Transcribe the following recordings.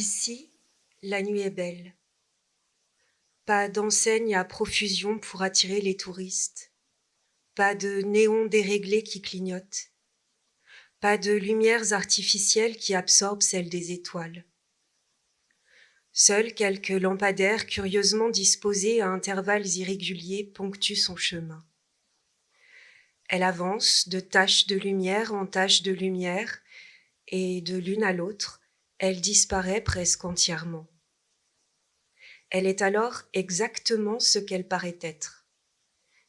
Ici, la nuit est belle. Pas d'enseigne à profusion pour attirer les touristes. Pas de néons déréglés qui clignotent. Pas de lumières artificielles qui absorbent celles des étoiles. Seuls quelques lampadaires curieusement disposés à intervalles irréguliers ponctuent son chemin. Elle avance de tache de lumière en tache de lumière, et de l'une à l'autre, elle disparaît presque entièrement. Elle est alors exactement ce qu'elle paraît être,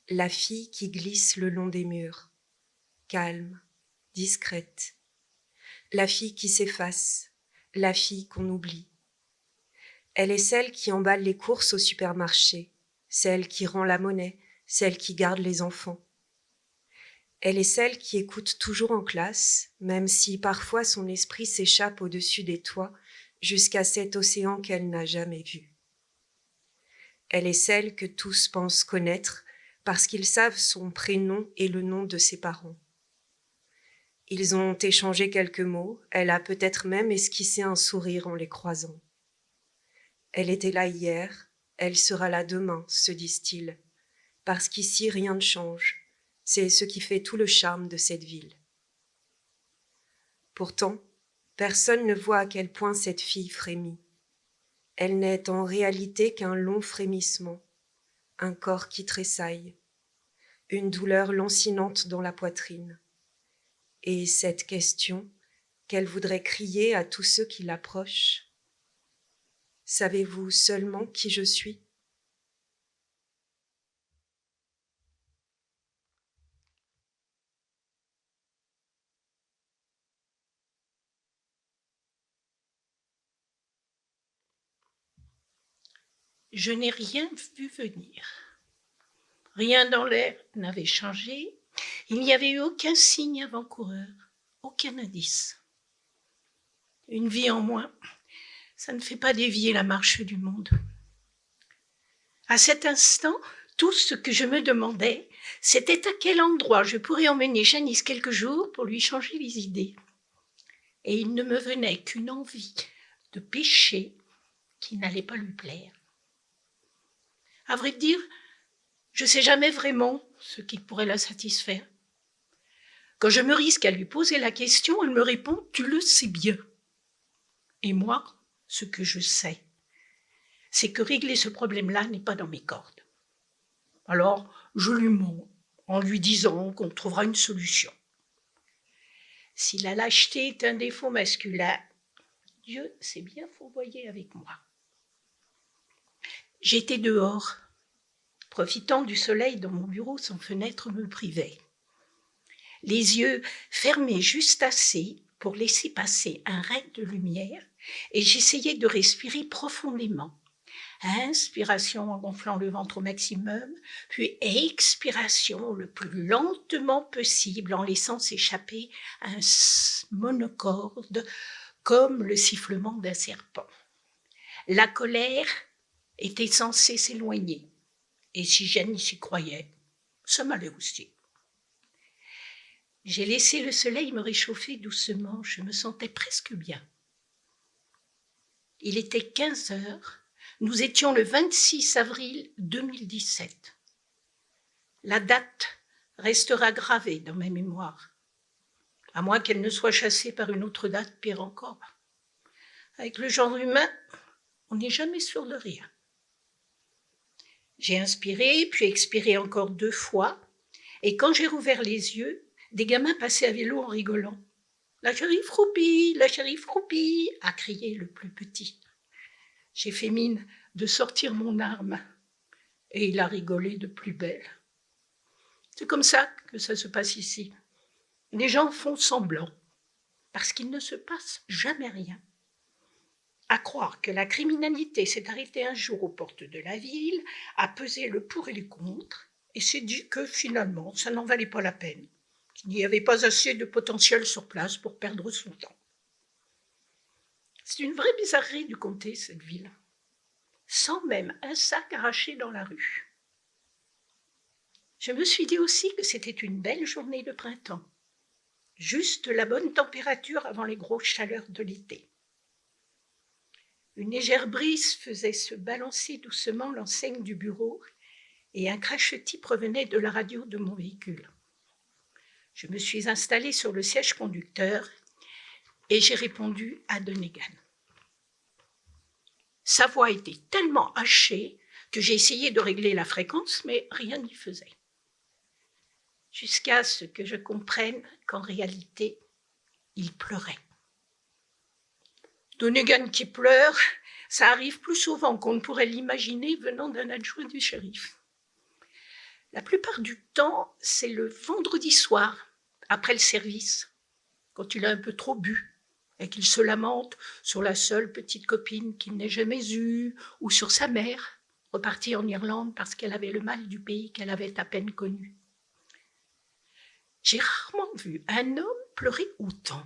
la fille qui glisse le long des murs, calme, discrète, la fille qui s'efface, la fille qu'on oublie. Elle est celle qui emballe les courses au supermarché, celle qui rend la monnaie, celle qui garde les enfants. Elle est celle qui écoute toujours en classe, même si parfois son esprit s'échappe au-dessus des toits jusqu'à cet océan qu'elle n'a jamais vu. Elle est celle que tous pensent connaître parce qu'ils savent son prénom et le nom de ses parents. Ils ont échangé quelques mots, elle a peut-être même esquissé un sourire en les croisant. Elle était là hier, elle sera là demain, se disent-ils, parce qu'ici rien ne change. C'est ce qui fait tout le charme de cette ville. Pourtant, personne ne voit à quel point cette fille frémit. Elle n'est en réalité qu'un long frémissement, un corps qui tressaille, une douleur lancinante dans la poitrine. Et cette question qu'elle voudrait crier à tous ceux qui l'approchent. Savez-vous seulement qui je suis ? Je n'ai rien vu venir. Rien dans l'air n'avait changé. Il n'y avait eu aucun signe avant-coureur, aucun indice. Une vie en moins, ça ne fait pas dévier la marche du monde. À cet instant, tout ce que je me demandais, c'était à quel endroit je pourrais emmener Janice quelques jours pour lui changer les idées. Et il ne me venait qu'une envie de péché qui n'allait pas lui plaire. À vrai dire, je ne sais jamais vraiment ce qui pourrait la satisfaire. Quand je me risque à lui poser la question, elle me répond « Tu le sais bien ». Et moi, ce que je sais, c'est que régler ce problème-là n'est pas dans mes cordes. Alors, je lui mens en lui disant qu'on trouvera une solution. Si la lâcheté est un défaut masculin, Dieu s'est bien fourvoyé avec moi. J'étais dehors, profitant du soleil dont mon bureau sans fenêtre me privait. Les yeux fermés juste assez pour laisser passer un rayon de lumière et j'essayais de respirer profondément. Inspiration en gonflant le ventre au maximum, puis expiration le plus lentement possible en laissant s'échapper un monocorde comme le sifflement d'un serpent. La colère était censée s'éloigner et si Janice y croyait, ça m'allait aussi. J'ai laissé le soleil me réchauffer doucement, je me sentais presque bien. Il était 15 heures, nous étions le 26 avril 2017. La date restera gravée dans ma mémoire, à moins qu'elle ne soit chassée par une autre date pire encore. Avec le genre humain, on n'est jamais sûr de rien. J'ai inspiré, puis expiré encore 2 fois, et quand j'ai rouvert les yeux, des gamins passaient à vélo en rigolant. « La shérif roupie, a crié le plus petit. J'ai fait mine de sortir mon arme, et il a rigolé de plus belle. C'est comme ça que ça se passe ici. Les gens font semblant, parce qu'il ne se passe jamais rien. À croire que la criminalité s'est arrêtée un jour aux portes de la ville, a pesé le pour et le contre, et s'est dit que finalement, ça n'en valait pas la peine, qu'il n'y avait pas assez de potentiel sur place pour perdre son temps. C'est une vraie bizarrerie du comté, cette ville, sans même un sac arraché dans la rue. Je me suis dit aussi que c'était une belle journée de printemps, juste la bonne température avant les grosses chaleurs de l'été. Une légère brise faisait se balancer doucement l'enseigne du bureau et un crachetis provenait de la radio de mon véhicule. Je me suis installée sur le siège conducteur et j'ai répondu à Donegan. Sa voix était tellement hachée que j'ai essayé de régler la fréquence, mais rien n'y faisait. Jusqu'à ce que je comprenne qu'en réalité, il pleurait. Donegan qui pleure, ça arrive plus souvent qu'on ne pourrait l'imaginer venant d'un adjoint du shérif. La plupart du temps, c'est le vendredi soir, après le service, quand il a un peu trop bu et qu'il se lamente sur la seule petite copine qu'il n'ait jamais eue ou sur sa mère, repartie en Irlande parce qu'elle avait le mal du pays qu'elle avait à peine connu. J'ai rarement vu un homme pleurer autant,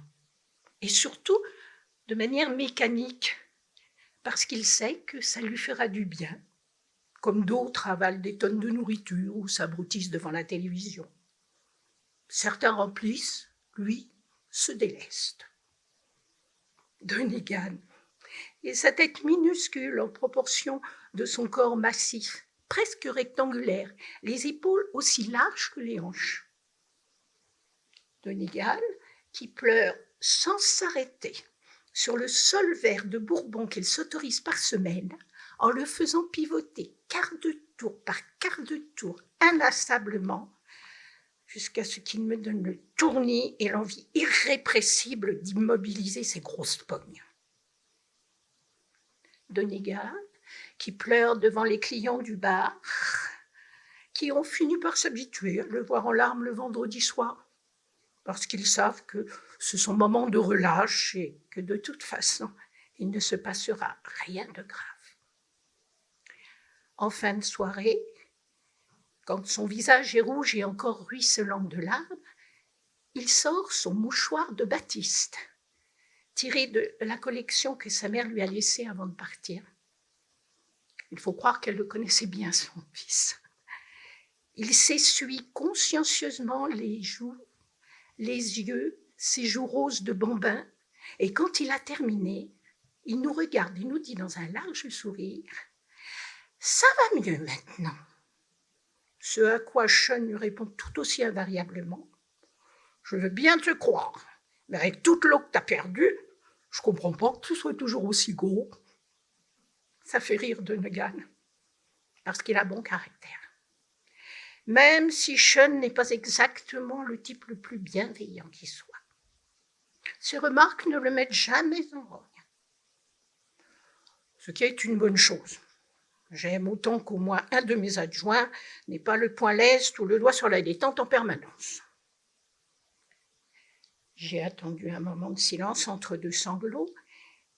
et surtout de manière mécanique, parce qu'il sait que ça lui fera du bien, comme d'autres avalent des tonnes de nourriture ou s'abruttissent devant la télévision. Certains remplissent, lui se déleste. Donegan, et sa tête minuscule en proportion de son corps massif, presque rectangulaire, les épaules aussi larges que les hanches. Donegan, qui pleure sans s'arrêter sur le seul verre de bourbon qu'il s'autorise par semaine, en le faisant pivoter quart de tour par quart de tour, inlassablement, jusqu'à ce qu'il me donne le tournis et l'envie irrépressible d'immobiliser ses grosses pognes. Donegan, qui pleure devant les clients du bar, qui ont fini par s'habituer à le voir en larmes le vendredi soir, parce qu'ils savent que c'est son moment de relâche et que de toute façon, il ne se passera rien de grave. En fin de soirée, quand son visage est rouge et encore ruisselant de larmes, il sort son mouchoir de batiste, tiré de la collection que sa mère lui a laissée avant de partir. Il faut croire qu'elle le connaissait bien, son fils. Il s'essuie consciencieusement les joues, les yeux, ses joues roses de bambin, et quand il a terminé, il nous regarde et nous dit dans un large sourire « Ça va mieux maintenant ». Ce à quoi Sean lui répond tout aussi invariablement « Je veux bien te croire, mais avec toute l'eau que t'as perdue, je comprends pas que tu sois toujours aussi gros. » Ça fait rire Donegan, parce qu'il a bon caractère. Même si Sean n'est pas exactement le type le plus bienveillant qui soit. Ses remarques ne le mettent jamais en rogne. Ce qui est une bonne chose. J'aime autant qu'au moins un de mes adjoints n'ait pas le poing leste ou le doigt sur la détente en permanence. J'ai attendu un moment de silence entre deux sanglots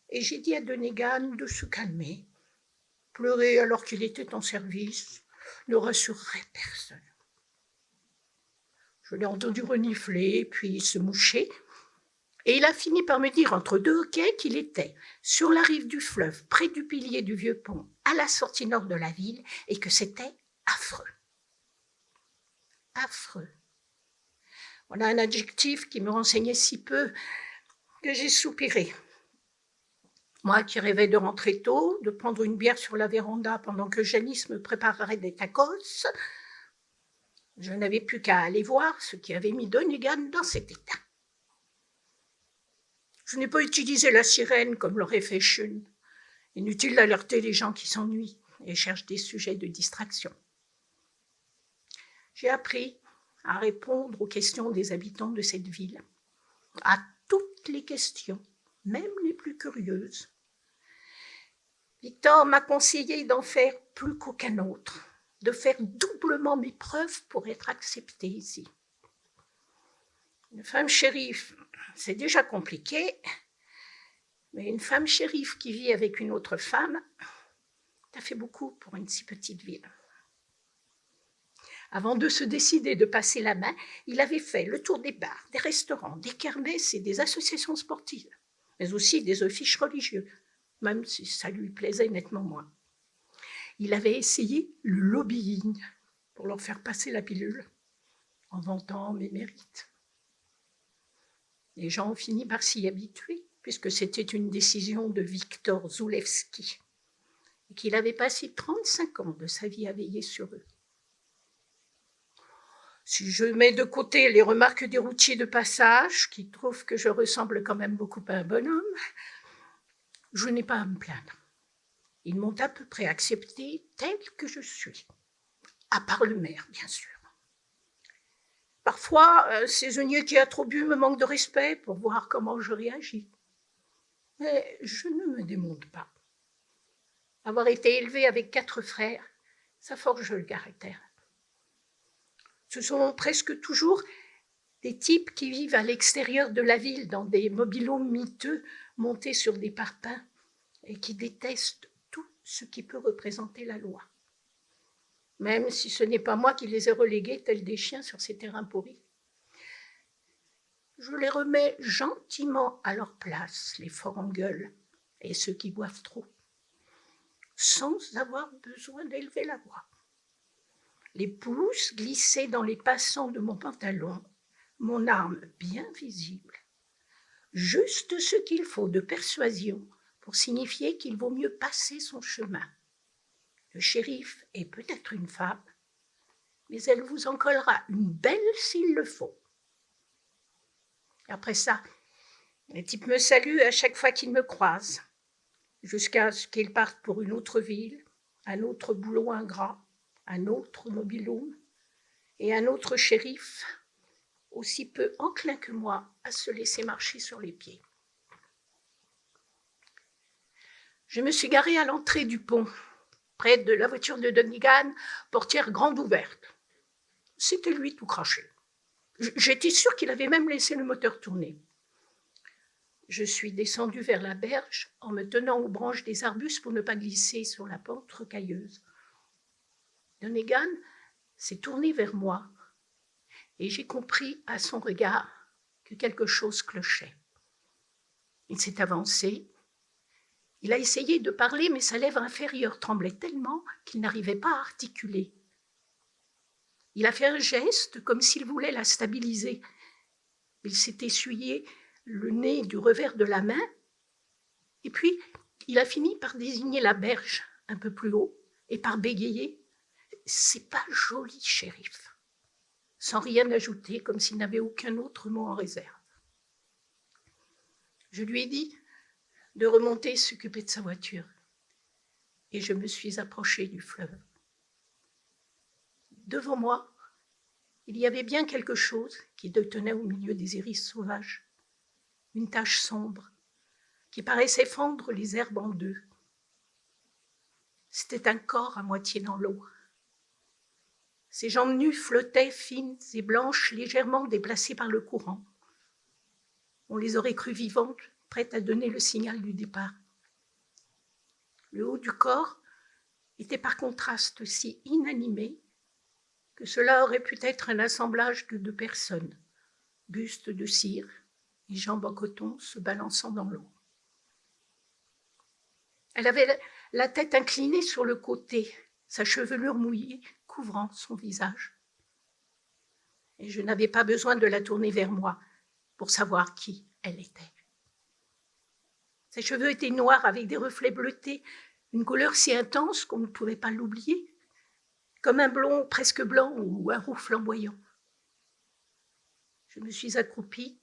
et j'ai dit à Donegan de se calmer. Pleurer alors qu'il était en service ne rassurerait personne. Je l'ai entendu renifler, puis se moucher, et il a fini par me dire entre deux hoquets qu'il était sur la rive du fleuve, près du pilier du vieux pont, à la sortie nord de la ville, et que c'était affreux. Affreux. Voilà un adjectif qui me renseignait si peu que j'ai soupiré. Moi qui rêvais de rentrer tôt, de prendre une bière sur la véranda pendant que Janice me préparerait des tacos, je n'avais plus qu'à aller voir ce qui avait mis Donegan dans cet état. Je n'ai pas utilisé la sirène comme l'aurait fait Sean. Inutile d'alerter les gens qui s'ennuient et cherchent des sujets de distraction. J'ai appris à répondre aux questions des habitants de cette ville, à toutes les questions, même les plus curieuses. Victor m'a conseillé d'en faire plus qu'aucun autre, de faire doublement mes preuves pour être acceptée ici. Une femme shérif, c'est déjà compliqué, mais une femme shérif qui vit avec une autre femme, ça fait beaucoup pour une si petite ville. Avant de se décider de passer la main, il avait fait le tour des bars, des restaurants, des kermesses et des associations sportives, mais aussi des offices religieux, même si ça lui plaisait nettement moins. Il avait essayé le lobbying pour leur faire passer la pilule, en vantant mes mérites. Les gens ont fini par s'y habituer, puisque c'était une décision de Victor Zulewski, et qu'il avait passé 35 ans de sa vie à veiller sur eux. Si je mets de côté les remarques des routiers de passage, qui trouvent que je ressemble quand même beaucoup à un bonhomme, je n'ai pas à me plaindre. Ils m'ont à peu près accepté tel que je suis, à part le maire, bien sûr. Parfois, un saisonnier qui a trop bu me manque de respect pour voir comment je réagis. Mais je ne me démonte pas. Avoir été élevé avec 4 frères, ça forge le caractère. Ce sont presque toujours des types qui vivent à l'extérieur de la ville, dans des mobil-homes miteux montés sur des parpaings, et qui détestent tout ce qui peut représenter la loi. Même si ce n'est pas moi qui les ai relégués tels des chiens sur ces terrains pourris. Je les remets gentiment à leur place, les forts en gueule, et ceux qui boivent trop, sans avoir besoin d'élever la voix. Les pouces glissés dans les passants de mon pantalon, mon arme bien visible, juste ce qu'il faut de persuasion pour signifier qu'il vaut mieux passer son chemin. Le shérif est peut-être une femme, mais elle vous en collera une belle s'il le faut. Après ça, les types me saluent à chaque fois qu'ils me croisent, jusqu'à ce qu'ils partent pour une autre ville, un autre boulot ingrat, un autre mobil-home et un autre shérif, aussi peu enclin que moi à se laisser marcher sur les pieds. Je me suis garée à l'entrée du pont, près de la voiture de Donegan, portière grande ouverte. C'était lui tout craché. J'étais sûre qu'il avait même laissé le moteur tourner. Je suis descendue vers la berge en me tenant aux branches des arbustes pour ne pas glisser sur la pente rocailleuse. Donegan s'est tourné vers moi et j'ai compris à son regard que quelque chose clochait. Il s'est avancé. Il a essayé de parler, mais sa lèvre inférieure tremblait tellement qu'il n'arrivait pas à articuler. Il a fait un geste comme s'il voulait la stabiliser. Il s'est essuyé le nez du revers de la main, et puis il a fini par désigner la berge un peu plus haut et par bégayer « C'est pas joli, shérif », sans rien ajouter, comme s'il n'avait aucun autre mot en réserve. Je lui ai dit de remonter et s'occuper de sa voiture, et je me suis approchée du fleuve. Devant moi, il y avait bien quelque chose qui détenait au milieu des iris sauvages, une tache sombre qui paraissait fendre les herbes en deux. C'était un corps à moitié dans l'eau. Ses jambes nues flottaient fines et blanches, légèrement déplacées par le courant. On les aurait crues vivantes, prêtes à donner le signal du départ. Le haut du corps était par contraste si inanimé que cela aurait pu être un assemblage de 2 personnes, buste de cire et jambes en coton se balançant dans l'eau. Elle avait la tête inclinée sur le côté, sa chevelure mouillée couvrant son visage. Et je n'avais pas besoin de la tourner vers moi pour savoir qui elle était. Ses cheveux étaient noirs avec des reflets bleutés, une couleur si intense qu'on ne pouvait pas l'oublier, comme un blond presque blanc ou un roux flamboyant. Je me suis accroupie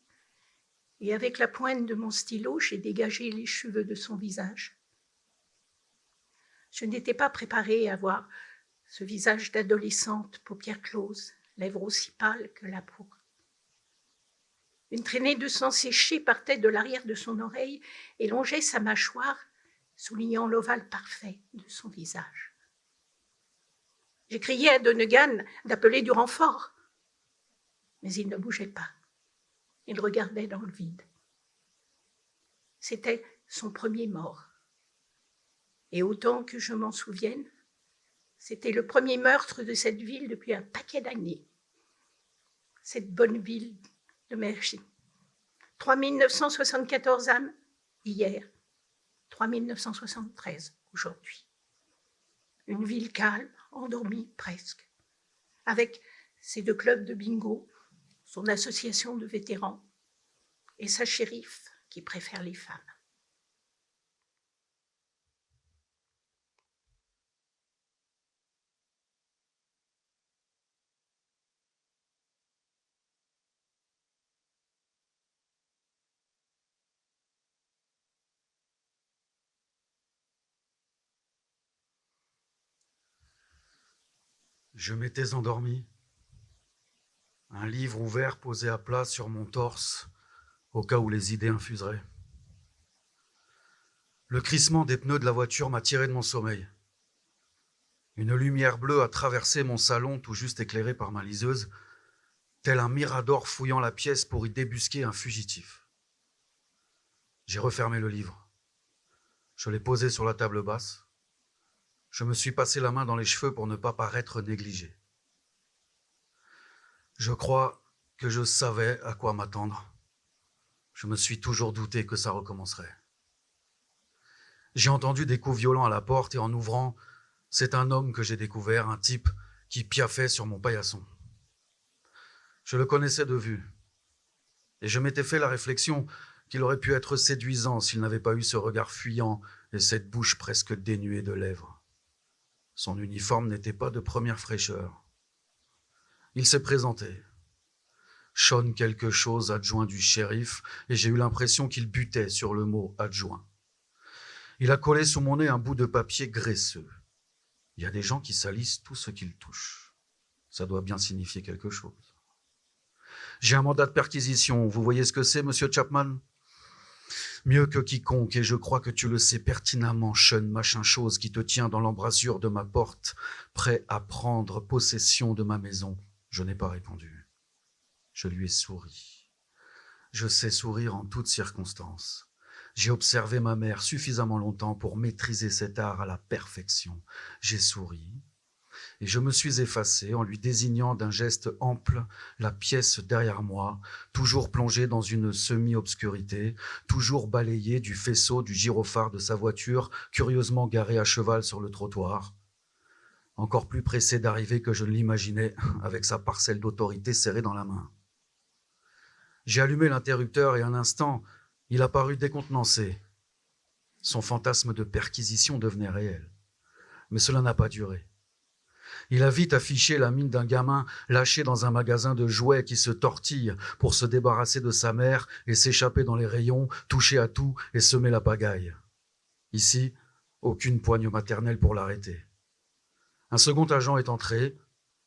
et avec la pointe de mon stylo, j'ai dégagé les cheveux de son visage. Je n'étais pas préparée à voir ce visage d'adolescente, paupières closes, lèvres aussi pâles que la peau. Une traînée de sang séché partait de l'arrière de son oreille et longeait sa mâchoire, soulignant l'ovale parfait de son visage. J'ai crié à Donegan d'appeler du renfort, mais il ne bougeait pas. Il regardait dans le vide. C'était son premier mort. Et autant que je m'en souvienne, c'était le premier meurtre de cette ville depuis un paquet d'années. Cette bonne ville de Mercy. 3974 âmes hier, 3973 aujourd'hui. Une ville calme, endormie presque, avec ses 2 clubs de bingo, son association de vétérans et sa shérif qui préfère les femmes. Je m'étais endormi, un livre ouvert posé à plat sur mon torse, au cas où les idées infuseraient. Le crissement des pneus de la voiture m'a tiré de mon sommeil. Une lumière bleue a traversé mon salon, tout juste éclairé par ma liseuse, tel un mirador fouillant la pièce pour y débusquer un fugitif. J'ai refermé le livre. Je l'ai posé sur la table basse. Je me suis passé la main dans les cheveux pour ne pas paraître négligé. Je crois que je savais à quoi m'attendre. Je me suis toujours douté que ça recommencerait. J'ai entendu des coups violents à la porte et en ouvrant, c'est un homme que j'ai découvert, un type qui piaffait sur mon paillasson. Je le connaissais de vue et je m'étais fait la réflexion qu'il aurait pu être séduisant s'il n'avait pas eu ce regard fuyant et cette bouche presque dénuée de lèvres. Son uniforme n'était pas de première fraîcheur. Il s'est présenté. Sean quelque chose, adjoint du shérif, et j'ai eu l'impression qu'il butait sur le mot adjoint. Il a collé sous mon nez un bout de papier graisseux. Il y a des gens qui salissent tout ce qu'ils touchent. Ça doit bien signifier quelque chose. J'ai un mandat de perquisition. Vous voyez ce que c'est, monsieur Chapman? Mieux que quiconque, et je crois que tu le sais pertinemment, Sean machin chose qui te tient dans l'embrasure de ma porte, prêt à prendre possession de ma maison. Je n'ai pas répondu. Je lui ai souri. Je sais sourire en toutes circonstances. J'ai observé ma mère suffisamment longtemps pour maîtriser cet art à la perfection. J'ai souri et je me suis effacé en lui désignant d'un geste ample la pièce derrière moi, toujours plongée dans une semi-obscurité, toujours balayée du faisceau du gyrophare de sa voiture, curieusement garée à cheval sur le trottoir. Encore plus pressé d'arriver que je ne l'imaginais, avec sa parcelle d'autorité serrée dans la main. J'ai allumé l'interrupteur et un instant, il a paru décontenancé. Son fantasme de perquisition devenait réel. Mais cela n'a pas duré. Il a vite affiché la mine d'un gamin lâché dans un magasin de jouets qui se tortille pour se débarrasser de sa mère et s'échapper dans les rayons, toucher à tout et semer la pagaille. Ici, aucune poigne maternelle pour l'arrêter. Un second agent est entré,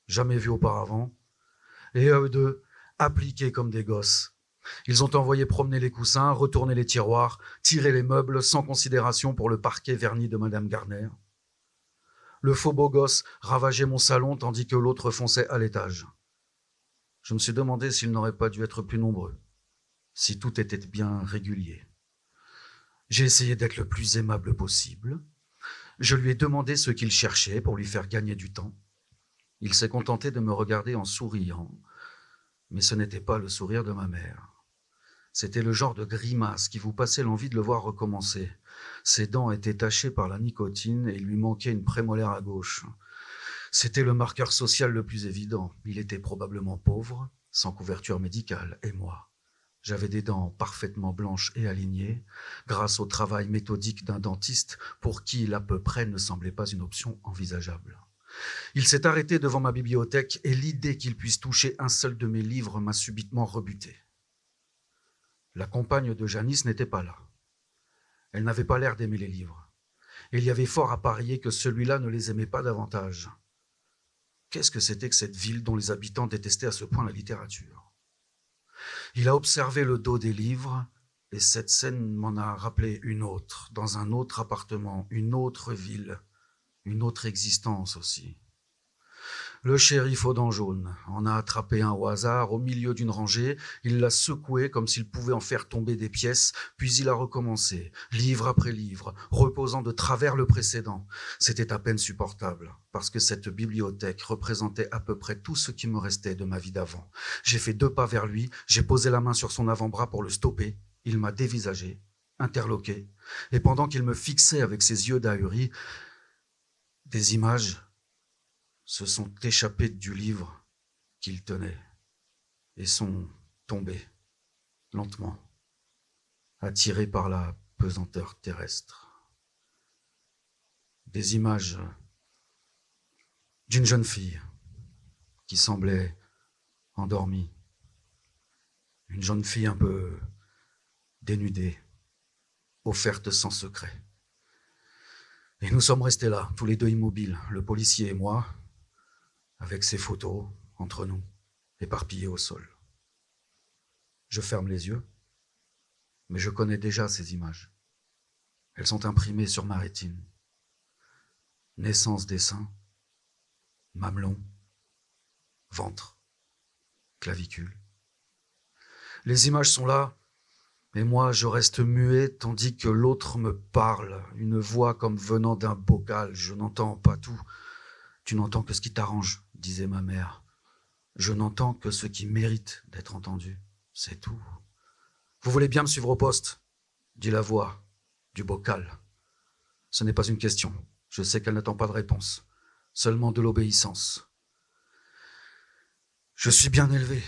jamais vu auparavant, et eux deux, appliqués comme des gosses. Ils ont envoyé promener les coussins, retourner les tiroirs, tirer les meubles sans considération pour le parquet verni de Madame Garner. Le faux beau gosse ravageait mon salon tandis que l'autre fonçait à l'étage. Je me suis demandé s'ils n'auraient pas dû être plus nombreux, si tout était bien régulier. J'ai essayé d'être le plus aimable possible. Je lui ai demandé ce qu'il cherchait pour lui faire gagner du temps. Il s'est contenté de me regarder en souriant, mais ce n'était pas le sourire de ma mère. C'était le genre de grimace qui vous passait l'envie de le voir recommencer. Ses dents étaient tachées par la nicotine et il lui manquait une prémolaire à gauche. C'était le marqueur social le plus évident. Il était probablement pauvre, sans couverture médicale, et moi. J'avais des dents parfaitement blanches et alignées, grâce au travail méthodique d'un dentiste pour qui l'à peu près ne semblait pas une option envisageable. Il s'est arrêté devant ma bibliothèque et l'idée qu'il puisse toucher un seul de mes livres m'a subitement rebuté. La compagne de Janice n'était pas là. Elle n'avait pas l'air d'aimer les livres. Et il y avait fort à parier que celui-là ne les aimait pas davantage. Qu'est-ce que c'était que cette ville dont les habitants détestaient à ce point la littérature? Il a observé le dos des livres, et cette scène m'en a rappelé une autre, dans un autre appartement, une autre ville, une autre existence aussi. Le shérif aux dents jaunes en a attrapé un au hasard au milieu d'une rangée, il l'a secoué comme s'il pouvait en faire tomber des pièces, puis il a recommencé, livre après livre, reposant de travers le précédent. C'était à peine supportable, parce que cette bibliothèque représentait à peu près tout ce qui me restait de ma vie d'avant. J'ai fait 2 pas vers lui, j'ai posé la main sur son avant-bras pour le stopper, il m'a dévisagé, interloqué, et pendant qu'il me fixait avec ses yeux d'ahurie, des images se sont échappés du livre qu'il tenait et sont tombés lentement attiré par la pesanteur terrestre. Des images d'une jeune fille qui semblait endormie. Une jeune fille un peu dénudée, offerte sans secret. Et nous sommes restés là, tous les deux immobiles, le policier et moi, avec ces photos entre nous, éparpillées au sol. Je ferme les yeux, mais je connais déjà ces images. Elles sont imprimées sur ma rétine. Naissance des seins, mamelon, ventre, clavicule. Les images sont là, et moi je reste muet tandis que l'autre me parle, une voix comme venant d'un bocal. Je n'entends pas tout. Tu n'entends que ce qui t'arrange, disait ma mère. Je n'entends que ce qui mérite d'être entendu, c'est tout. Vous voulez bien me suivre au poste, dit la voix du bocal. Ce n'est pas une question. Je sais qu'elle n'attend pas de réponse, seulement de l'obéissance. Je suis bien élevé,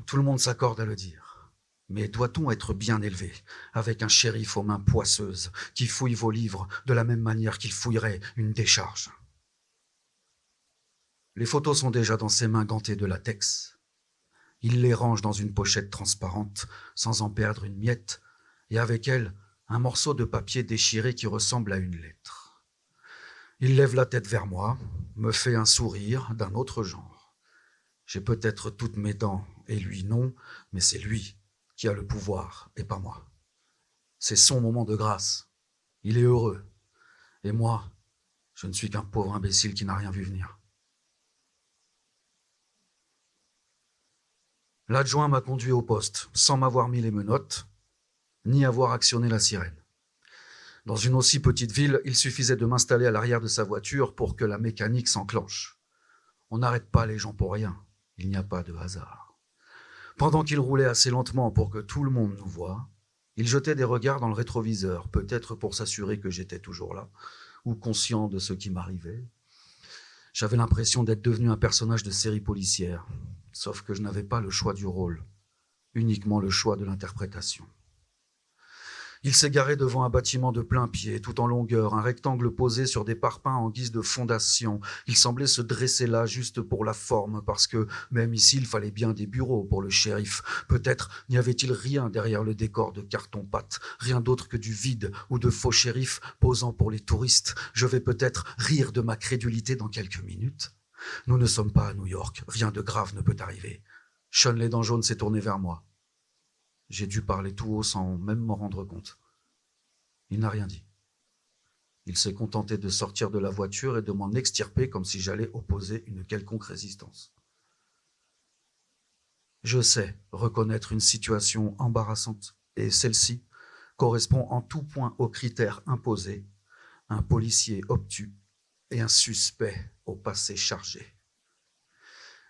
tout le monde s'accorde à le dire. Mais doit-on être bien élevé avec un shérif aux mains poisseuses qui fouille vos livres de la même manière qu'il fouillerait une décharge? Les photos sont déjà dans ses mains gantées de latex. Il les range dans une pochette transparente, sans en perdre une miette, et avec elle, un morceau de papier déchiré qui ressemble à une lettre. Il lève la tête vers moi, me fait un sourire d'un autre genre. J'ai peut-être toutes mes dents, et lui non, mais c'est lui qui a le pouvoir, et pas moi. C'est son moment de grâce. Il est heureux. Et moi, je ne suis qu'un pauvre imbécile qui n'a rien vu venir. L'adjoint m'a conduit au poste, sans m'avoir mis les menottes, ni avoir actionné la sirène. Dans une aussi petite ville, il suffisait de m'installer à l'arrière de sa voiture pour que la mécanique s'enclenche. On n'arrête pas les gens pour rien. Il n'y a pas de hasard. Pendant qu'il roulait assez lentement pour que tout le monde nous voie, il jetait des regards dans le rétroviseur, peut-être pour s'assurer que j'étais toujours là, ou conscient de ce qui m'arrivait. J'avais l'impression d'être devenu un personnage de série policière, sauf que je n'avais pas le choix du rôle, uniquement le choix de l'interprétation. Il s'est garé devant un bâtiment de plein pied, tout en longueur, un rectangle posé sur des parpaings en guise de fondation. Il semblait se dresser là juste pour la forme, parce que même ici, il fallait bien des bureaux pour le shérif. Peut-être n'y avait-il rien derrière le décor de carton-pâte, rien d'autre que du vide ou de faux shérifs posant pour les touristes. Je vais peut-être rire de ma crédulité dans quelques minutes. Nous ne sommes pas à New York, rien de grave ne peut arriver. Sean les dents jaunes s'est tourné vers moi. J'ai dû parler tout haut sans même m'en rendre compte. Il n'a rien dit. Il s'est contenté de sortir de la voiture et de m'en extirper comme si j'allais opposer une quelconque résistance. Je sais reconnaître une situation embarrassante et celle-ci correspond en tout point aux critères imposés, un policier obtus et un suspect au passé chargé.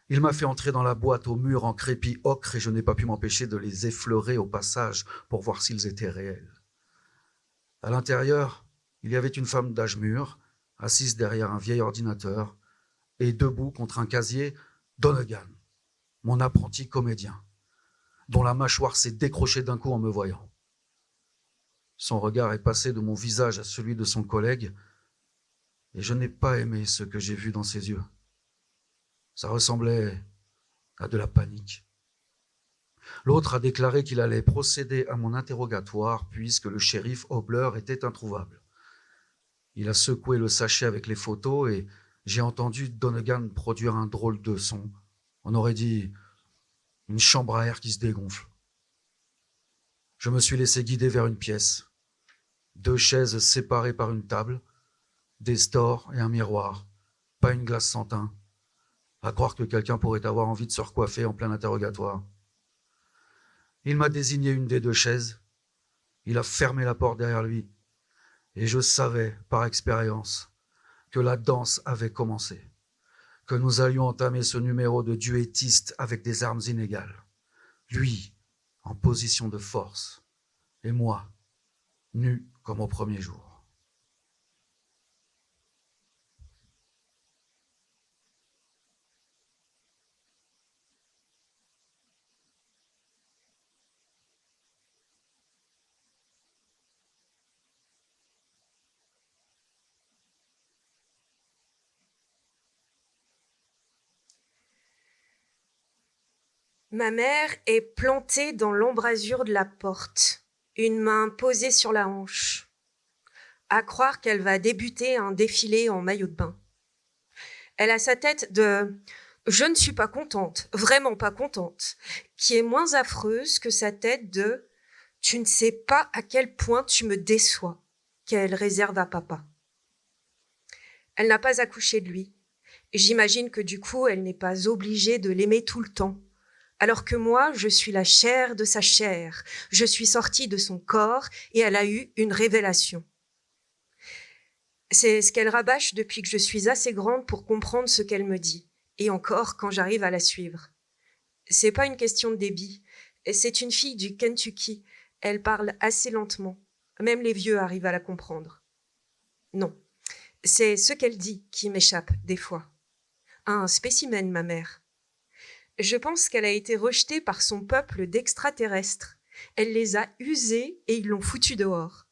Il m'a fait entrer dans la boîte au mur en crépi ocre et je n'ai pas pu m'empêcher de les effleurer au passage pour voir s'ils étaient réels. À l'intérieur, il y avait une femme d'âge mûr, assise derrière un vieil ordinateur et debout contre un casier, Donegan, mon apprenti comédien, dont la mâchoire s'est décrochée d'un coup en me voyant. Son regard est passé de mon visage à celui de son collègue et je n'ai pas aimé ce que j'ai vu dans ses yeux. Ça ressemblait à de la panique. L'autre a déclaré qu'il allait procéder à mon interrogatoire puisque le shérif Hobler était introuvable. Il a secoué le sachet avec les photos et j'ai entendu Donegan produire un drôle de son. On aurait dit une chambre à air qui se dégonfle. Je me suis laissé guider vers une pièce. 2 chaises séparées par une table, des stores et un miroir, pas une glace sans teint. À croire que quelqu'un pourrait avoir envie de se recoiffer en plein interrogatoire. Il m'a désigné une des 2 chaises. Il a fermé la porte derrière lui. Et je savais, par expérience, que la danse avait commencé, que nous allions entamer ce numéro de duettiste avec des armes inégales. Lui, en position de force, et moi, nu comme au premier jour. Ma mère est plantée dans l'embrasure de la porte, une main posée sur la hanche, à croire qu'elle va débuter un défilé en maillot de bain. Elle a sa tête de « je ne suis pas contente, vraiment pas contente », qui est moins affreuse que sa tête de « tu ne sais pas à quel point tu me déçois », qu'elle réserve à papa. Elle n'a pas accouché de lui. J'imagine que du coup, elle n'est pas obligée de l'aimer tout le temps. Alors que moi, je suis la chair de sa chair. Je suis sortie de son corps et elle a eu une révélation. C'est ce qu'elle rabâche depuis que je suis assez grande pour comprendre ce qu'elle me dit. Et encore quand j'arrive à la suivre. C'est pas une question de débit. C'est une fille du Kentucky. Elle parle assez lentement. Même les vieux arrivent à la comprendre. Non. C'est ce qu'elle dit qui m'échappe des fois. Un spécimen, ma mère. Je pense qu'elle a été rejetée par son peuple d'extraterrestres. Elle les a usés et ils l'ont foutue dehors.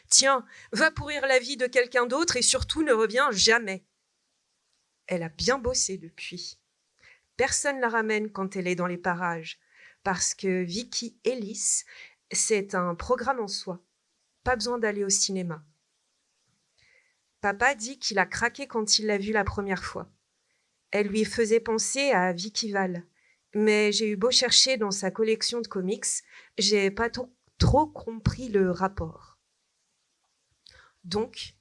Tiens, va pourrir la vie de quelqu'un d'autre et surtout ne reviens jamais. Elle a bien bossé depuis. Personne la ramène quand elle est dans les parages, parce que Vicky Ellis, c'est un programme en soi. Pas besoin d'aller au cinéma. Papa dit qu'il a craqué quand il l'a vue la première fois. Elle lui faisait penser à Vicky Val, mais j'ai eu beau chercher dans sa collection de comics, j'ai pas trop compris le rapport. Donc,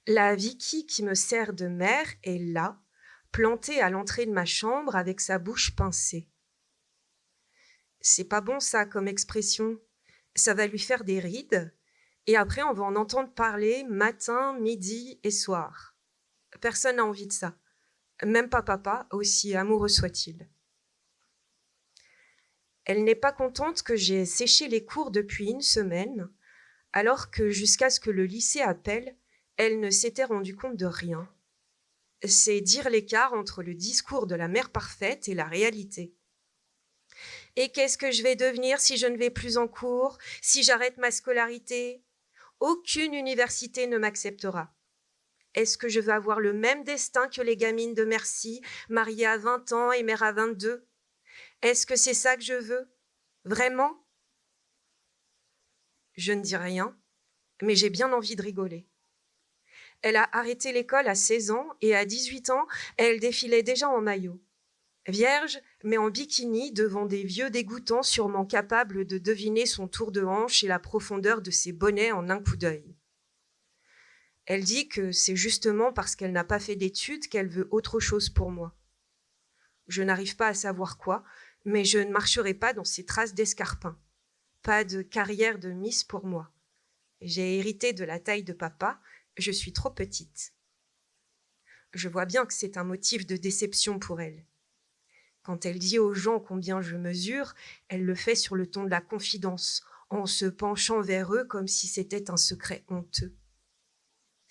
la Vicky qui me sert de mère est là, plantée à l'entrée de ma chambre avec sa bouche pincée. C'est pas bon ça comme expression, ça va lui faire des rides, et après on va en entendre parler matin, midi et soir. Personne n'a envie de ça. Même pas papa, aussi amoureux soit-il. Elle n'est pas contente que j'ai séché les cours depuis une semaine, alors que jusqu'à ce que le lycée appelle, elle ne s'était rendue compte de rien. C'est dire l'écart entre le discours de la mère parfaite et la réalité. Et qu'est-ce que je vais devenir si je ne vais plus en cours, si j'arrête ma scolarité ? Aucune université ne m'acceptera. Est-ce que je veux avoir le même destin que les gamines de Mercy, mariées à 20 ans et mères à 22 ? Est-ce que c'est ça que je veux ? Vraiment ? Je ne dis rien, mais j'ai bien envie de rigoler. Elle a arrêté l'école à 16 ans et à 18 ans, elle défilait déjà en maillot. Vierge, mais en bikini devant des vieux dégoûtants sûrement capables de deviner son tour de hanche et la profondeur de ses bonnets en un coup d'œil. Elle dit que c'est justement parce qu'elle n'a pas fait d'études qu'elle veut autre chose pour moi. Je n'arrive pas à savoir quoi, mais je ne marcherai pas dans ses traces d'escarpins. Pas de carrière de Miss pour moi. J'ai hérité de la taille de papa, je suis trop petite. Je vois bien que c'est un motif de déception pour elle. Quand elle dit aux gens combien je mesure, elle le fait sur le ton de la confidence, en se penchant vers eux comme si c'était un secret honteux.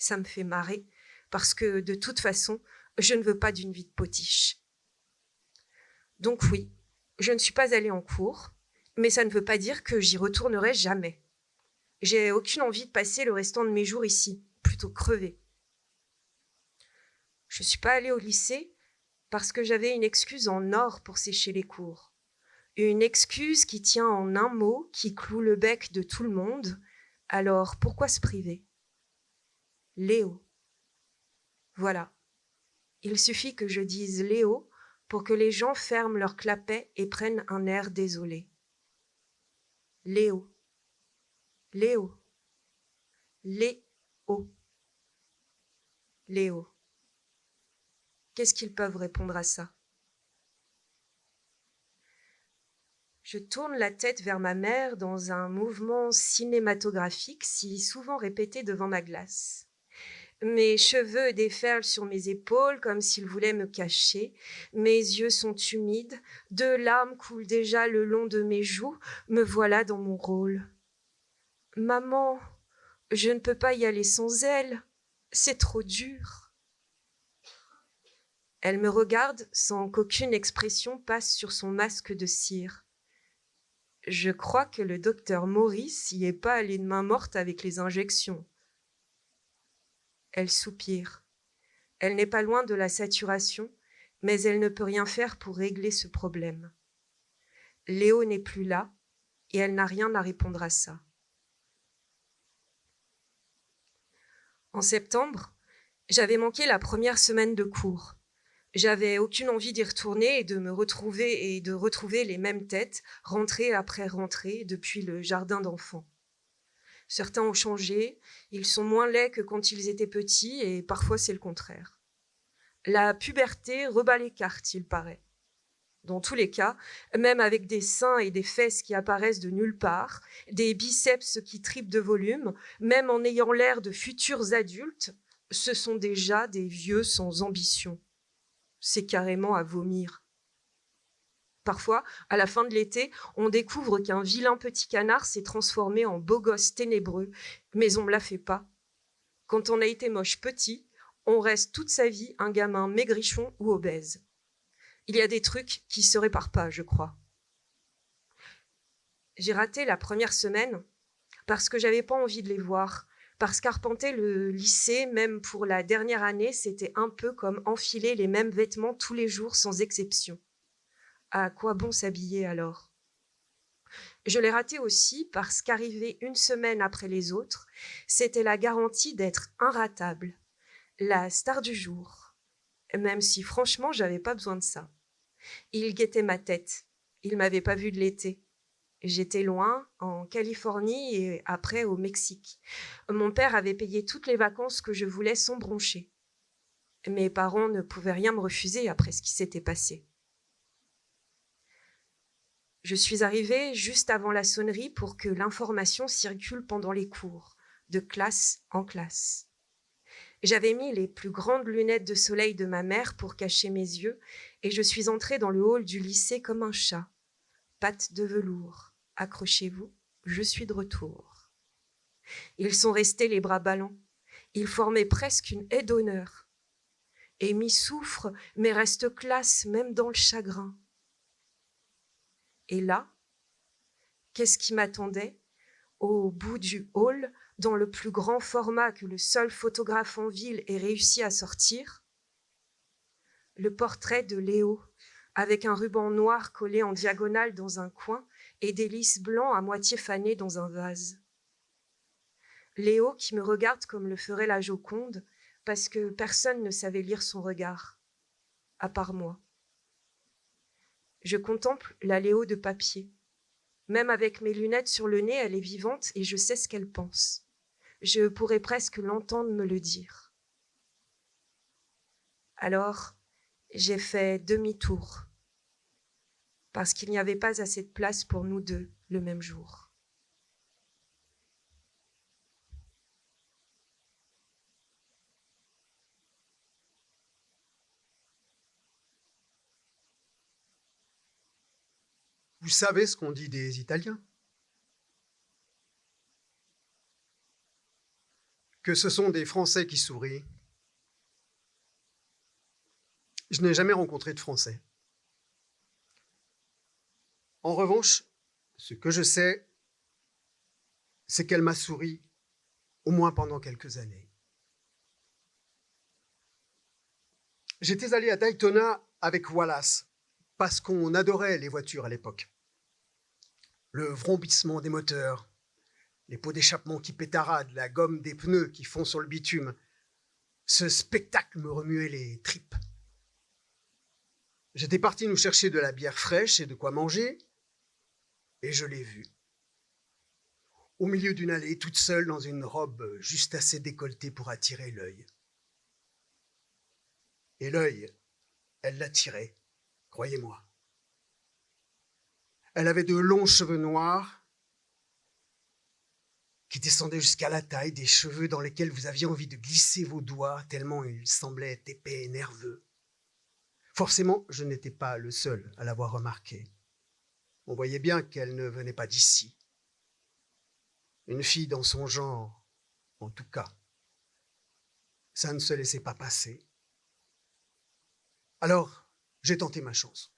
Ça me fait marrer, parce que de toute façon, je ne veux pas d'une vie de potiche. Donc oui, je ne suis pas allée en cours, mais ça ne veut pas dire que j'y retournerai jamais. J'ai aucune envie de passer le restant de mes jours ici, plutôt crever. Je ne suis pas allée au lycée parce que j'avais une excuse en or pour sécher les cours. Une excuse qui tient en un mot, qui cloue le bec de tout le monde. Alors pourquoi se priver ? Léo. Voilà. Il suffit que je dise Léo pour que les gens ferment leur clapet et prennent un air désolé. Léo. Léo. Léo. Léo. Qu'est-ce qu'ils peuvent répondre à ça ? Je tourne la tête vers ma mère dans un mouvement cinématographique si souvent répété devant ma glace. Mes cheveux déferlent sur mes épaules comme s'ils voulaient me cacher. Mes yeux sont humides, 2 larmes coulent déjà le long de mes joues. Me voilà dans mon rôle. Maman, je ne peux pas y aller sans elle. C'est trop dur. Elle me regarde sans qu'aucune expression passe sur son masque de cire. Je crois que le docteur Maurice y est pas allé de main morte avec les injections. Elle soupire. Elle n'est pas loin de la saturation, mais elle ne peut rien faire pour régler ce problème. Léo n'est plus là et elle n'a rien à répondre à ça. En septembre, j'avais manqué la première semaine de cours. J'avais aucune envie d'y retourner et de me retrouver et de retrouver les mêmes têtes, rentrée après rentrée, depuis le jardin d'enfants. Certains ont changé, ils sont moins laids que quand ils étaient petits et parfois c'est le contraire. La puberté rebat les cartes, il paraît. Dans tous les cas, même avec des seins et des fesses qui apparaissent de nulle part, des biceps qui tripent de volume, même en ayant l'air de futurs adultes, ce sont déjà des vieux sans ambition. C'est carrément à vomir. Parfois, à la fin de l'été, on découvre qu'un vilain petit canard s'est transformé en beau gosse ténébreux, mais on ne me la fait pas. Quand on a été moche petit, on reste toute sa vie un gamin maigrichon ou obèse. Il y a des trucs qui se réparent pas, je crois. J'ai raté la première semaine parce que j'avais pas envie de les voir, parce qu'arpenter le lycée, même pour la dernière année, c'était un peu comme enfiler les mêmes vêtements tous les jours sans exception. À quoi bon s'habiller alors ? Je l'ai raté aussi parce qu'arriver une semaine après les autres, c'était la garantie d'être inratable, la star du jour, même si franchement, j'avais pas besoin de ça. Il guettait ma tête, il m'avait pas vue de l'été. J'étais loin, en Californie et après au Mexique. Mon père avait payé toutes les vacances que je voulais sans broncher. Mes parents ne pouvaient rien me refuser après ce qui s'était passé. Je suis arrivée juste avant la sonnerie pour que l'information circule pendant les cours, de classe en classe. J'avais mis les plus grandes lunettes de soleil de ma mère pour cacher mes yeux et je suis entrée dans le hall du lycée comme un chat. Pattes de velours. Accrochez-vous, je suis de retour. Ils sont restés les bras ballants. Ils formaient presque une haie d'honneur. Amy souffre, mais reste classe même dans le chagrin. Et là, qu'est-ce qui m'attendait ? Au bout du hall, dans le plus grand format que le seul photographe en ville ait réussi à sortir, le portrait de Léo, avec un ruban noir collé en diagonale dans un coin et des lys blancs à moitié fanés dans un vase. Léo qui me regarde comme le ferait la Joconde, parce que personne ne savait lire son regard, à part moi. Je contemple la Léo de papier. Même avec mes lunettes sur le nez, elle est vivante et je sais ce qu'elle pense. Je pourrais presque l'entendre me le dire. Alors, j'ai fait demi-tour, parce qu'il n'y avait pas assez de place pour nous deux le même jour. Vous savez ce qu'on dit des Italiens ? Que ce sont des Français qui sourient. Je n'ai jamais rencontré de Français. En revanche, ce que je sais, c'est qu'elle m'a souri, au moins pendant quelques années. J'étais allé à Daytona avec Wallace, parce qu'on adorait les voitures à l'époque. Le vrombissement des moteurs, les pots d'échappement qui pétaradent, la gomme des pneus qui fond sur le bitume. Ce spectacle me remuait les tripes. J'étais parti nous chercher de la bière fraîche et de quoi manger, et je l'ai vue. Au milieu d'une allée, toute seule, dans une robe juste assez décolletée pour attirer l'œil. Et l'œil, elle l'attirait, croyez-moi. Elle avait de longs cheveux noirs qui descendaient jusqu'à la taille, des cheveux dans lesquels vous aviez envie de glisser vos doigts tellement ils semblaient épais et nerveux. Forcément, je n'étais pas le seul à l'avoir remarqué. On voyait bien qu'elle ne venait pas d'ici. Une fille dans son genre, en tout cas. Ça ne se laissait pas passer. Alors, j'ai tenté ma chance.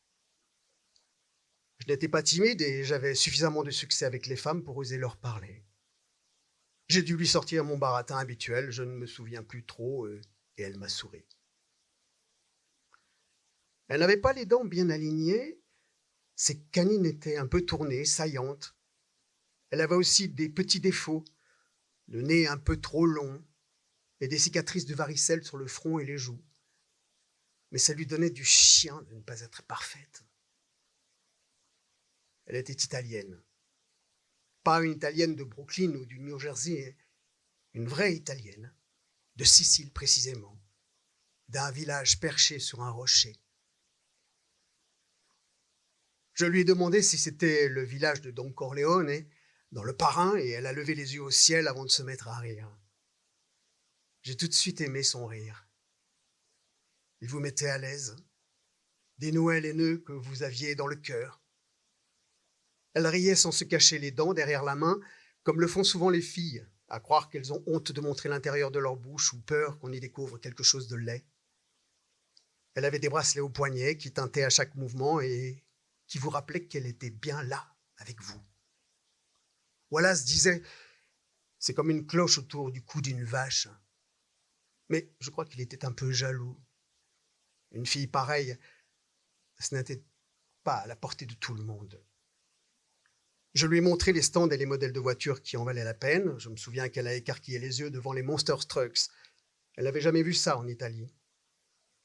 Je n'étais pas timide et j'avais suffisamment de succès avec les femmes pour oser leur parler. J'ai dû lui sortir mon baratin habituel, je ne me souviens plus trop, et elle m'a souri. Elle n'avait pas les dents bien alignées, Ses canines étaient un peu tournées, saillantes. Elle avait aussi des petits défauts, le nez un peu trop long et des cicatrices de varicelle sur le front et les joues. Mais ça lui donnait du chien de ne pas être parfaite. Elle était italienne. Pas une italienne de Brooklyn ou du New Jersey, une vraie italienne, de Sicile précisément, d'un village perché sur un rocher. Je lui ai demandé si c'était le village de Don Corleone, dans le Parrain, et elle a levé les yeux au ciel avant de se mettre à rire. J'ai tout de suite aimé son rire. Il vous mettait à l'aise, dénouait les nœuds que vous aviez dans le cœur. Elle riait sans se cacher les dents derrière la main, comme le font souvent les filles, à croire qu'elles ont honte de montrer l'intérieur de leur bouche ou peur qu'on y découvre quelque chose de laid. Elle avait des bracelets aux poignets qui tintaient à chaque mouvement et qui vous rappelaient qu'elle était bien là, avec vous. Wallace disait « c'est comme une cloche autour du cou d'une vache ». Mais je crois qu'il était un peu jaloux. Une fille pareille, ce n'était pas à la portée de tout le monde. Je lui ai montré les stands et les modèles de voitures qui en valaient la peine. Je me souviens qu'elle a écarquillé les yeux devant les Monster Trucks. Elle n'avait jamais vu ça en Italie.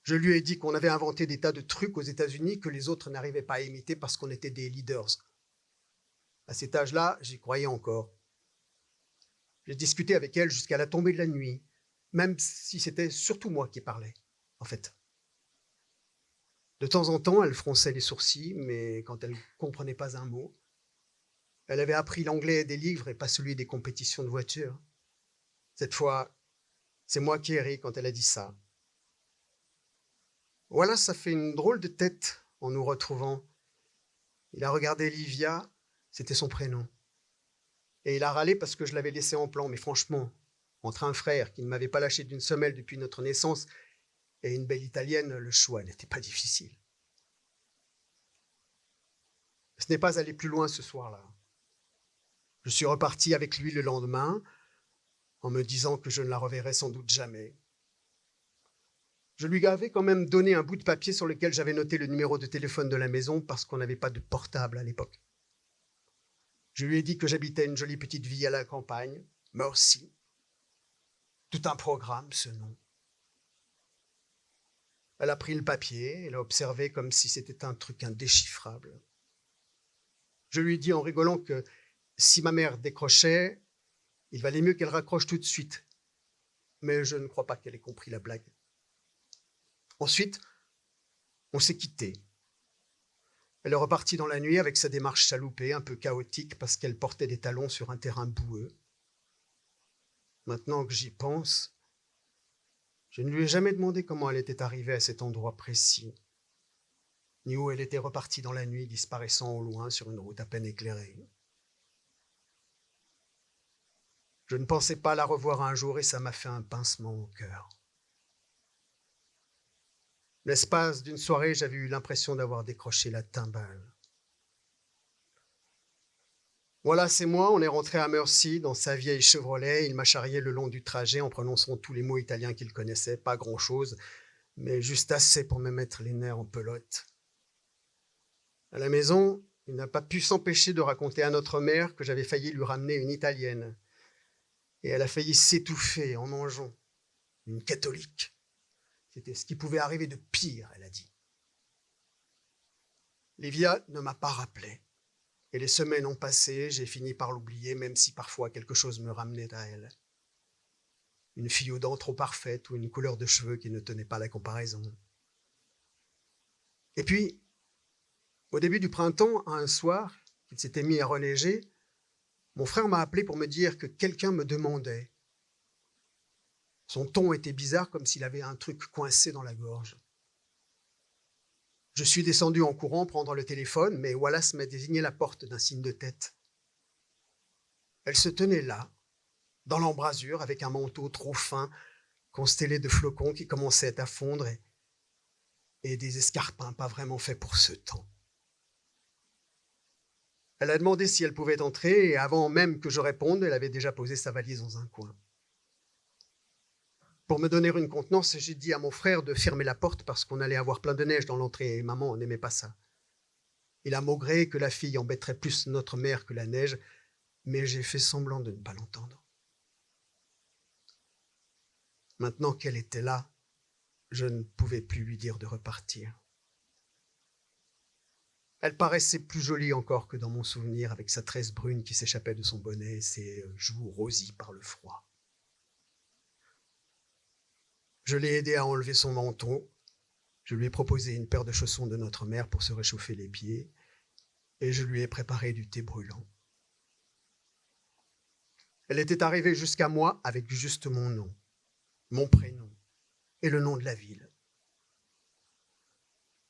Je lui ai dit qu'on avait inventé des tas de trucs aux États-Unis que les autres n'arrivaient pas à imiter parce qu'on était des leaders. À cet âge-là, j'y croyais encore. J'ai discuté avec elle jusqu'à la tombée de la nuit, même si c'était surtout moi qui parlais, en fait. De temps en temps, elle fronçait les sourcils, mais quand elle ne comprenait pas un mot, elle avait appris l'anglais des livres et pas celui des compétitions de voitures. Cette fois, c'est moi qui ai ri quand elle a dit ça. Voilà, ça fait une drôle de tête en nous retrouvant. Il a regardé Livia, c'était son prénom. Et il a râlé parce que je l'avais laissé en plan. Mais franchement, entre un frère qui ne m'avait pas lâché d'une semelle depuis notre naissance et une belle italienne, le choix n'était pas difficile. Ce n'est pas allé plus loin ce soir-là. Je suis reparti avec lui le lendemain en me disant que je ne la reverrais sans doute jamais. Je lui avais quand même donné un bout de papier sur lequel j'avais noté le numéro de téléphone de la maison parce qu'on n'avait pas de portable à l'époque. Je lui ai dit que j'habitais une jolie petite ville à la campagne, Mercy. Tout un programme, ce nom. Elle a pris le papier et l'a observé comme si c'était un truc indéchiffrable. Je lui ai dit en rigolant que si ma mère décrochait, il valait mieux qu'elle raccroche tout de suite. Mais je ne crois pas qu'elle ait compris la blague. Ensuite, on s'est quittés. Elle est repartie dans la nuit avec sa démarche chaloupée, un peu chaotique, parce qu'elle portait des talons sur un terrain boueux. Maintenant que j'y pense, je ne lui ai jamais demandé comment elle était arrivée à cet endroit précis, ni où elle était repartie dans la nuit, disparaissant au loin sur une route à peine éclairée. Je ne pensais pas la revoir un jour et ça m'a fait un pincement au cœur. L'espace d'une soirée, j'avais eu l'impression d'avoir décroché la timbale. Voilà, c'est moi, on est rentré à Mercy dans sa vieille Chevrolet. Il m'a charrié le long du trajet en prononçant tous les mots italiens qu'il connaissait, pas grand-chose, mais juste assez pour me mettre les nerfs en pelote. À la maison, il n'a pas pu s'empêcher de raconter à notre mère que j'avais failli lui ramener une italienne. Et elle a failli s'étouffer en mangeant. Une catholique. C'était ce qui pouvait arriver de pire, elle a dit. Livia ne m'a pas rappelé. Et les semaines ont passé, j'ai fini par l'oublier, même si parfois quelque chose me ramenait à elle. Une fille aux dents trop parfaites ou une couleur de cheveux qui ne tenait pas la comparaison. Et puis, au début du printemps, un soir, qu'il s'était mis à reneiger, mon frère m'a appelé pour me dire que quelqu'un me demandait. Son ton était bizarre, comme s'il avait un truc coincé dans la gorge. Je suis descendu en courant prendre le téléphone, mais Wallace m'a désigné la porte d'un signe de tête. Elle se tenait là, dans l'embrasure, avec un manteau trop fin, constellé de flocons qui commençaient à fondre et des escarpins pas vraiment faits pour ce temps. Elle a demandé si elle pouvait entrer, et avant même que je réponde, elle avait déjà posé sa valise dans un coin. Pour me donner une contenance, j'ai dit à mon frère de fermer la porte parce qu'on allait avoir plein de neige dans l'entrée et maman n'aimait pas ça. Il a maugré que la fille embêterait plus notre mère que la neige, mais j'ai fait semblant de ne pas l'entendre. Maintenant qu'elle était là, je ne pouvais plus lui dire de repartir. Elle paraissait plus jolie encore que dans mon souvenir, avec sa tresse brune qui s'échappait de son bonnet et ses joues rosies par le froid. Je l'ai aidée à enlever son manteau. Je lui ai proposé une paire de chaussons de notre mère pour se réchauffer les pieds, et je lui ai préparé du thé brûlant. Elle était arrivée jusqu'à moi avec juste mon nom, mon prénom et le nom de la ville.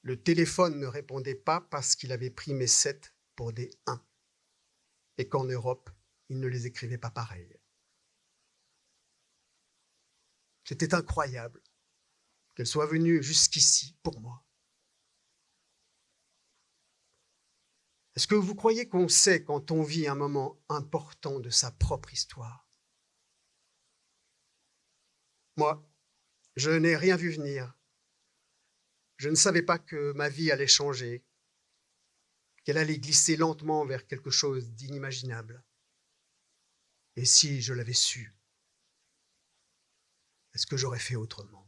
Le téléphone ne répondait pas parce qu'il avait pris mes 7 pour des 1, et qu'en Europe, il ne les écrivait pas pareil. C'était incroyable qu'elle soit venue jusqu'ici pour moi. Est-ce que vous croyez qu'on sait quand on vit un moment important de sa propre histoire? Moi, je n'ai rien vu venir. Je ne savais pas que ma vie allait changer, qu'elle allait glisser lentement vers quelque chose d'inimaginable. Et si je l'avais su, est-ce que j'aurais fait autrement?